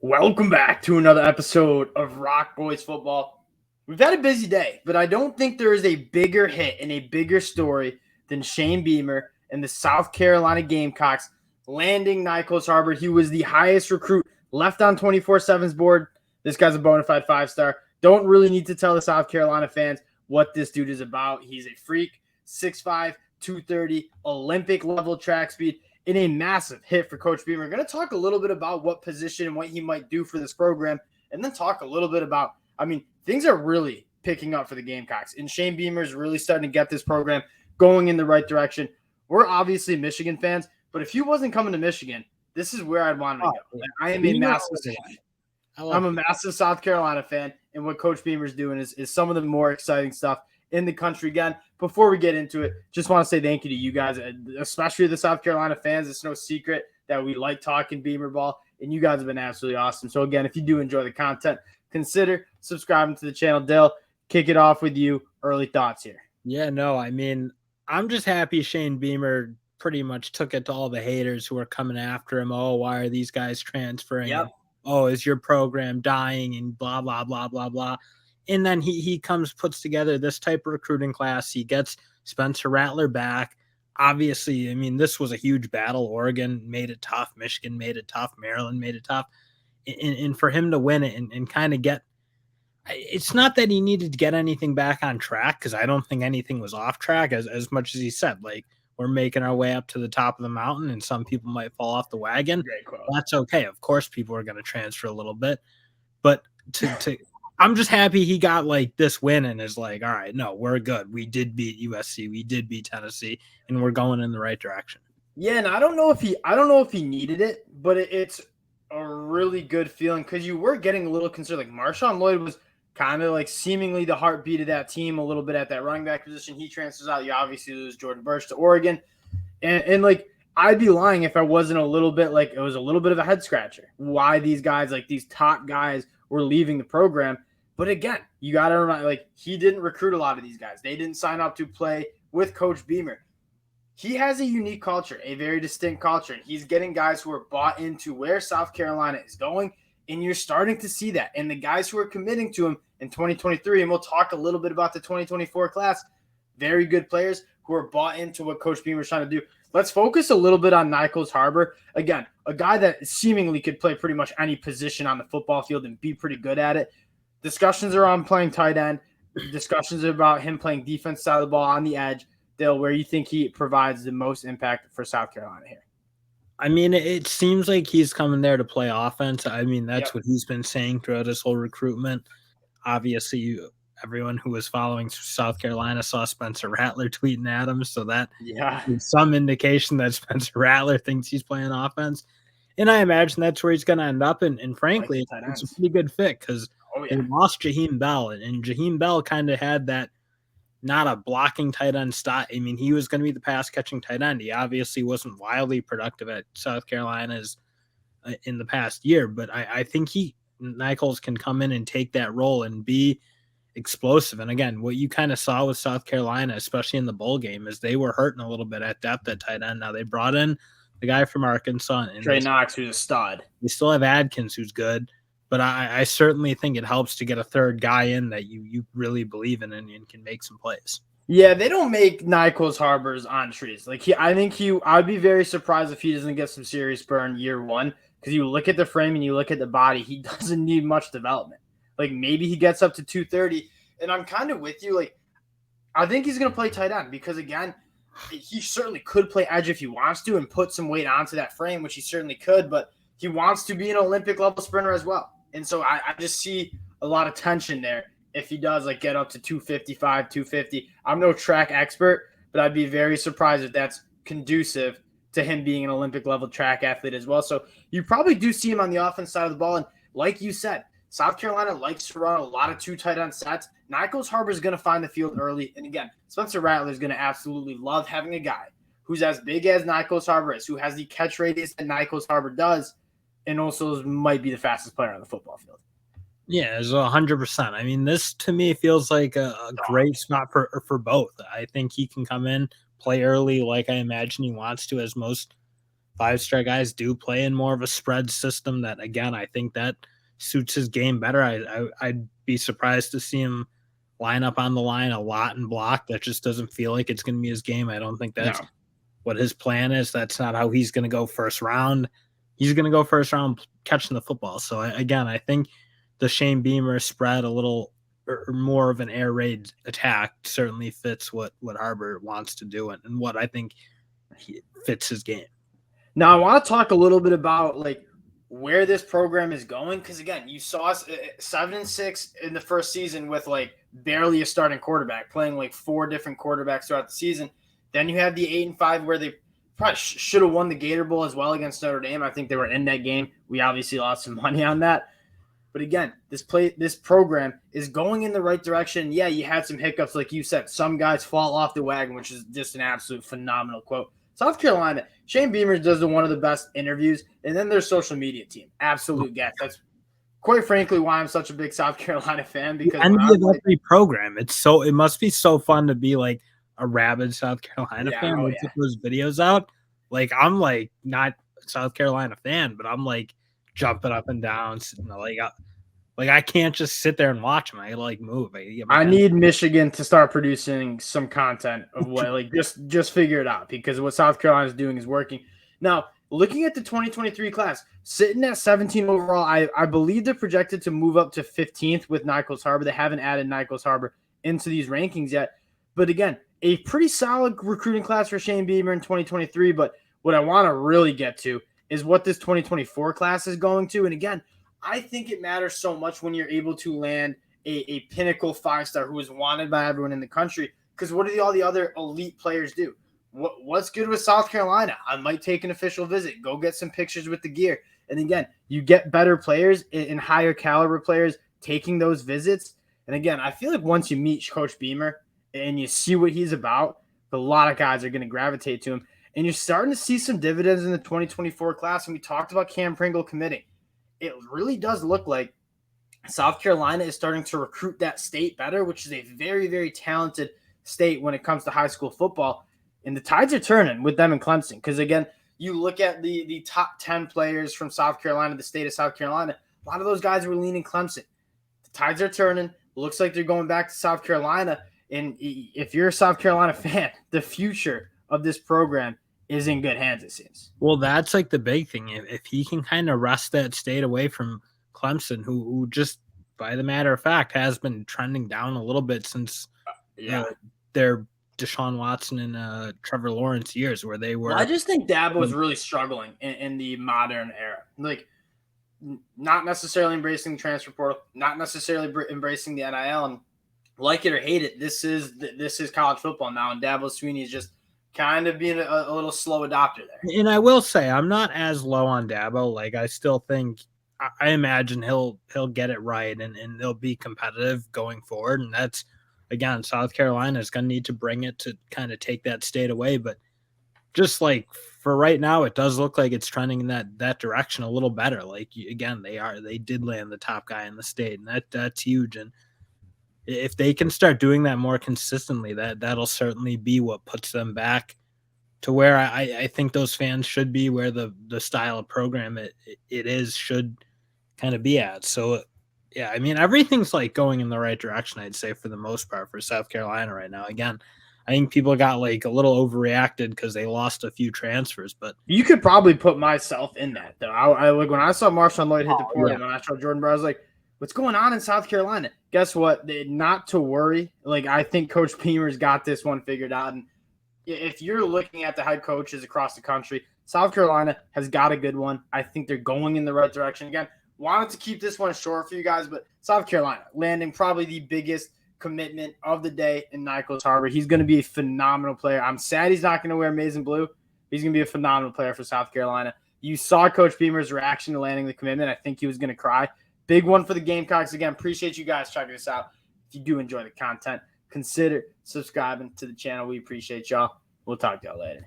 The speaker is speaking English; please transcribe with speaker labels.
Speaker 1: Welcome back to another episode of Rock Boys Football. We've had a busy day, but I don't think there is a bigger hit and a bigger story than Shane Beamer and the South Carolina Gamecocks landing Nyckoles Harbor. He was the highest recruit left on 24/7's board. This guy's a bona fide five-star. Don't really need to tell the South Carolina fans what this dude is about. He's a freak, 6'5", 230, Olympic-level track speed. In a massive hit for Coach Beamer. We're going to talk a little bit about what position and what he might do for this program, and then talk a little bit about, things are really picking up for the Gamecocks, and Shane Beamer is really starting to get this program going in the right direction. We're obviously Michigan fans, but if he wasn't coming to Michigan, this is where I'd want him to go. I am a massive fan. I'm a massive South Carolina fan, and what Coach Beamer's doing is some of the more exciting stuff in the country. Again, before we get into it, just want to say thank you to you guys, especially the South Carolina fans. It's no secret that we like talking Beamer ball, and you guys have been absolutely awesome. So again, if you do enjoy the content, consider subscribing to the channel. Dale, kick it off with you. Early thoughts here.
Speaker 2: Yeah, no, I'm just happy Shane Beamer pretty much took it to all the haters who are coming after him. Oh, why are these guys transferring?
Speaker 1: Yep.
Speaker 2: Oh, is your program dying and blah, blah, blah, blah, blah. And then he puts together this type of recruiting class. He gets Spencer Rattler back. Obviously, this was a huge battle. Oregon made it tough. Michigan made it tough. Maryland made it tough. And for him to win it and kind of get – it's not that he needed to get anything back on track, because I don't think anything was off track, as much as he said. Like, we're making our way up to the top of the mountain, and some people might fall off the wagon. That's okay. Of course, people are going to transfer a little bit. But I'm just happy he got like this win and is like, all right, no, we're good. We did beat USC. We did beat Tennessee, and we're going in the right direction.
Speaker 1: Yeah, and I don't know if he needed it, but it's a really good feeling, because you were getting a little concerned. Like, Marshawn Lloyd was kind of like seemingly the heartbeat of that team a little bit at that running back position. He transfers out. You obviously lose Jordan Burch to Oregon. And like, I'd be lying if I wasn't a little bit like, it was a little bit of a head scratcher why these guys, like these top guys, were leaving the program. But again, you got to remember, like, he didn't recruit a lot of these guys. They didn't sign up to play with Coach Beamer. He has a unique culture, a very distinct culture, and he's getting guys who are bought into where South Carolina is going, and you're starting to see that. And the guys who are committing to him in 2023, and we'll talk a little bit about the 2024 class, very good players who are bought into what Coach Beamer is trying to do. Let's focus a little bit on Nyckoles Harbor. Again, a guy that seemingly could play pretty much any position on the football field and be pretty good at it. Discussions are on playing tight end. Discussions are about him playing defense side of the ball on the edge. Dale, where you think he provides the most impact for South Carolina here?
Speaker 2: It seems like he's coming there to play offense. That's what he's been saying throughout his whole recruitment. Obviously, everyone who was following South Carolina saw Spencer Rattler tweeting at him, so that is some indication that Spencer Rattler thinks he's playing offense. And I imagine that's where he's going to end up. And frankly, it's a pretty good fit, because they lost Jaheim Bell, and Jaheim Bell kind of had that not a blocking tight end style. He was going to be the pass-catching tight end. He obviously wasn't wildly productive at South Carolina's in the past year, but I think Nyckoles can come in and take that role and be explosive. And again, what you kind of saw with South Carolina, especially in the bowl game, is they were hurting a little bit at depth at tight end. Now they brought in the guy from Arkansas, and
Speaker 1: Trey Knox, who's a stud.
Speaker 2: They still have Adkins, who's good, but I certainly think it helps to get a third guy in that you really believe in and can make some plays.
Speaker 1: Yeah, they don't make Nyckoles Harbors on trees. Like, I'd be very surprised if he doesn't get some serious burn year one, because you look at the frame and you look at the body, he doesn't need much development. Like, maybe he gets up to 230, and I'm kind of with you. Like, I think he's going to play tight end, because again, he certainly could play edge if he wants to and put some weight onto that frame, which he certainly could, but he wants to be an Olympic level sprinter as well. And so I just see a lot of tension there if he does like get up to 255, 250. I'm no track expert, but I'd be very surprised if that's conducive to him being an Olympic level track athlete as well. So you probably do see him on the offense side of the ball. And like you said, South Carolina likes to run a lot of two tight end sets. Nyckoles Harbor is going to find the field early. And again, Spencer Rattler is going to absolutely love having a guy who's as big as Nyckoles Harbor is, who has the catch radius that Nyckoles Harbor does, and also might be the fastest player on the football field.
Speaker 2: Yeah, it's 100%. This to me feels like a great spot for both. I think he can come in, play early like I imagine he wants to, as most 5-star guys do play in more of a spread system that, again, I think that suits his game better. I'd be surprised to see him line up on the line a lot and block. That just doesn't feel like it's going to be his game. I don't think that's what his plan is. That's not how he's going to go first round. He's going to go first round catching the football. So again, I think the Shane Beamer spread a little or more of an air raid attack certainly fits what Harbor wants to do and what I think fits his game.
Speaker 1: Now I want to talk a little bit about like where this program is going, because again, you saw us 7-6 in the first season with like barely a starting quarterback, playing like 4 different quarterbacks throughout the season. Then you have the 8-5 where they probably should have won the Gator Bowl as well against Notre Dame. I think they were in that game. We obviously lost some money on that. But again, this program is going in the right direction. Yeah, you had some hiccups, like you said. Some guys fall off the wagon, which is just an absolute phenomenal quote. South Carolina, Shane Beamer does one of the best interviews, and then their social media team, absolute gas. That's quite frankly why I'm such a big South Carolina fan, because
Speaker 2: every program, it must be so fun to be like a rabid South Carolina fan. We put those videos out. Like I'm like not a South Carolina fan, but I'm like jumping up and down, like I can't just sit there and watch them. I gotta like move.
Speaker 1: I need Michigan to start producing some content of what like just figure it out, because what South Carolina is doing is working. Now, looking at the 2023 class, sitting at 17 overall, I believe they're projected to move up to 15th with Nyckoles Harbor. They haven't added Nyckoles Harbor into these rankings yet. But again, a pretty solid recruiting class for Shane Beamer in 2023. But what I want to really get to is what this 2024 class is going to. And again, I think it matters so much when you're able to land a pinnacle 5-star who is wanted by everyone in the country. Because what do all the other elite players do? What's good with South Carolina? I might take an official visit, go get some pictures with the gear. And again, you get better players and higher caliber players taking those visits. And again, I feel like once you meet Coach Beamer and you see what he's about, a lot of guys are going to gravitate to him. And you're starting to see some dividends in the 2024 class. And we talked about Cam Pringle committing. It really does look like South Carolina is starting to recruit that state better, which is a very, very talented state when it comes to high school football. And the tides are turning with them in Clemson. Because, again, you look at the top 10 players from South Carolina, the state of South Carolina, a lot of those guys were leaning Clemson. The tides are turning. Looks like they're going back to South Carolina. And if you're a South Carolina fan, the future of this program is in good hands, it seems.
Speaker 2: Well, that's like the big thing. If he can kind of wrest that state away from Clemson, who just, by the matter of fact, has been trending down a little bit since their Deshaun Watson and Trevor Lawrence years, where they were.
Speaker 1: Well, I just think Dabo was really struggling in the modern era. Like, not necessarily embracing the transfer portal, not necessarily embracing the NIL, and like it or hate it, this is college football now, and Dabo Swinney is just kind of being a little slow adopter there.
Speaker 2: And I will say, I'm not as low on Dabo. Like, I still think, I imagine he'll get it right and they'll be competitive going forward. And that's, again, South Carolina is going to need to bring it to kind of take that state away. But just like for right now, it does look like it's trending in that direction a little better. Like, again, they did land the top guy in the state, and that's huge. And if they can start doing that more consistently, that'll certainly be what puts them back to where I think those fans should be, where the style of program it is should kind of be at. So, yeah, I mean, everything's like going in the right direction, I'd say, for the most part for South Carolina right now. Again, I think people got like a little overreacted because they lost a few transfers, but
Speaker 1: you could probably put myself in that though. I like when I saw Marshawn Lloyd hit the portal, when I saw Jordan Brown, I was like, what's going on in South Carolina? Guess what? Not to worry. Like, I think Coach Beamer's got this one figured out. And if you're looking at the head coaches across the country, South Carolina has got a good one. I think they're going in the right direction. Again, wanted to keep this one short for you guys, but South Carolina landing probably the biggest commitment of the day in Nyckoles Harbor. He's going to be a phenomenal player. I'm sad he's not going to wear maize and blue. He's going to be a phenomenal player for South Carolina. You saw Coach Beamer's reaction to landing the commitment. I think he was going to cry. Big one for the Gamecocks. Again, appreciate you guys checking this out. If you do enjoy the content, consider subscribing to the channel. We appreciate y'all. We'll talk to y'all later.